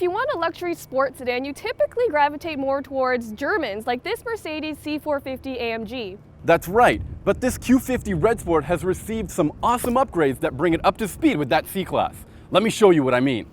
If you want a luxury sports sedan, you typically gravitate more towards Germans, like this Mercedes C450 AMG. That's right, but this Q50 Red Sport has received some awesome upgrades that bring it up to speed with that C-Class. Let me show you what I mean.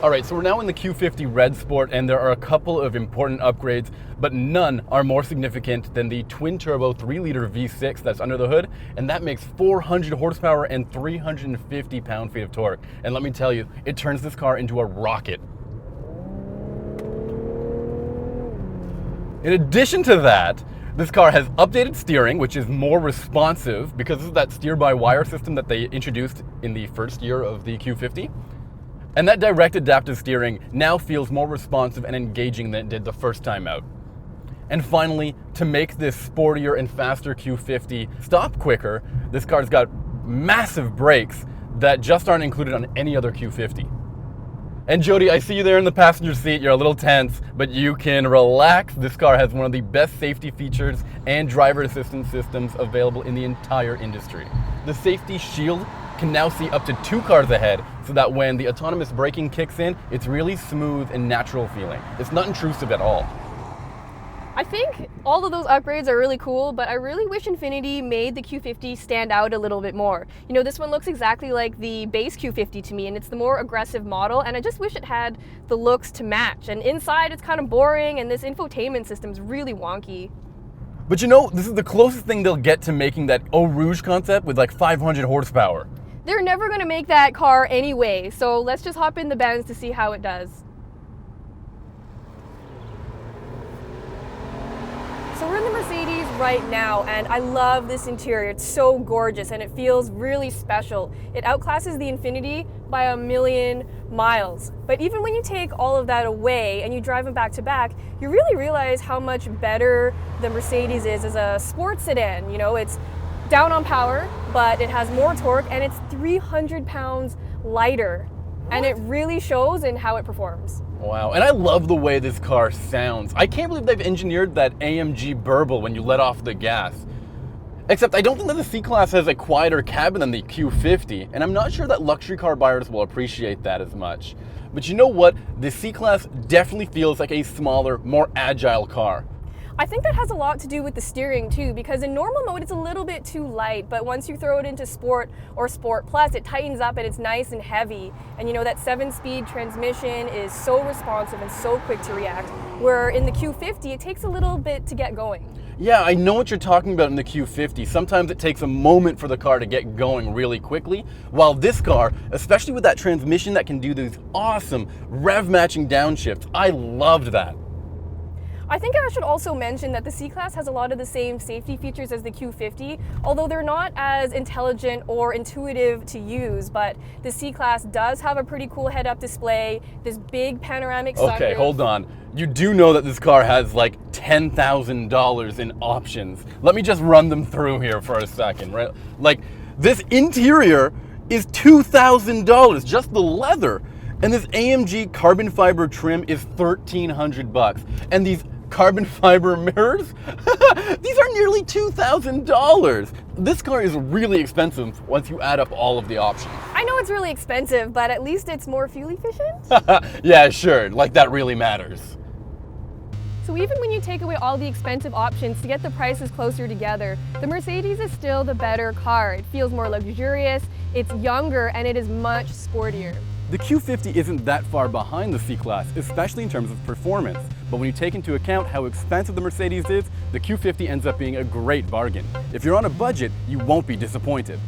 All right, so we're now in the Q50 Red Sport, and there are a couple of important upgrades, but none are more significant than the twin-turbo 3-liter V6 that's under the hood, and that makes 400 horsepower and 350 pound-feet of torque. And let me tell you, it turns this car into a rocket. In addition to that, this car has updated steering, which is more responsive because of that steer-by-wire system that they introduced in the first year of the Q50. And that direct adaptive steering now feels more responsive and engaging than it did the first time out. And finally, to make this sportier and faster Q50 stop quicker, this car's got massive brakes that just aren't included on any other Q50. And Jody, I see you there in the passenger seat. You're a little tense, but you can relax. This car has one of the best safety features and driver assistance systems available in the entire industry. The safety shield can now see up to 2 cars ahead, so that when the autonomous braking kicks in, it's really smooth and natural feeling. It's not intrusive at all. I think all of those upgrades are really cool, but I really wish Infiniti made the Q50 stand out a little bit more. You know, this one looks exactly like the base Q50 to me, and it's the more aggressive model, and I just wish it had the looks to match. And inside, it's kind of boring, and this infotainment system's really wonky. But you know, this is the closest thing they'll get to making that Eau Rouge concept with like 500 horsepower. They're never going to make that car anyway, so let's just hop in the Benz to see how it does. So we're in the Mercedes right now, and I love this interior. It's so gorgeous and it feels really special. It outclasses the Infiniti by a million miles. But even when you take all of that away and you drive them back to back, you really realize how much better the Mercedes is as a sports sedan. You know, it's down on power, but it has more torque and it's 300 pounds lighter. And it really shows in how it performs. Wow, and I love the way this car sounds. I can't believe they've engineered that AMG burble when you let off the gas. Except I don't think that the C-Class has a quieter cabin than the Q50, and I'm not sure that luxury car buyers will appreciate that as much. But you know what? The C-Class definitely feels like a smaller, more agile car. I think that has a lot to do with the steering too, because in normal mode it's a little bit too light, but once you throw it into Sport or Sport Plus, it tightens up and it's nice and heavy. And you know, that 7-speed transmission is so responsive and so quick to react, where in the Q50 it takes a little bit to get going. Yeah, I know what you're talking about in the Q50. Sometimes it takes a moment for the car to get going really quickly, while this car, especially with that transmission that can do these awesome rev-matching downshifts, I loved that. I think I should also mention that the C-Class has a lot of the same safety features as the Q50, although they're not as intelligent or intuitive to use, but the C-Class does have a pretty cool head-up display, this big panoramic sunroof. Okay, hold on. You do know that this car has like $10,000 in options. Let me just run them through here for a second, right? Like, this interior is $2,000, just the leather. And this AMG carbon fiber trim is $1,300. And these carbon fiber mirrors, these are nearly $2,000. This car is really expensive once you add up all of the options. I know it's really expensive, but at least it's more fuel efficient. Yeah, sure, like that really matters. So even when you take away all the expensive options to get the prices closer together, the Mercedes is still the better car. It feels more luxurious, it's younger, and it is much sportier. The Q50 isn't that far behind the C-Class, especially in terms of performance. But when you take into account how expensive the Mercedes is, the Q50 ends up being a great bargain. If you're on a budget, you won't be disappointed.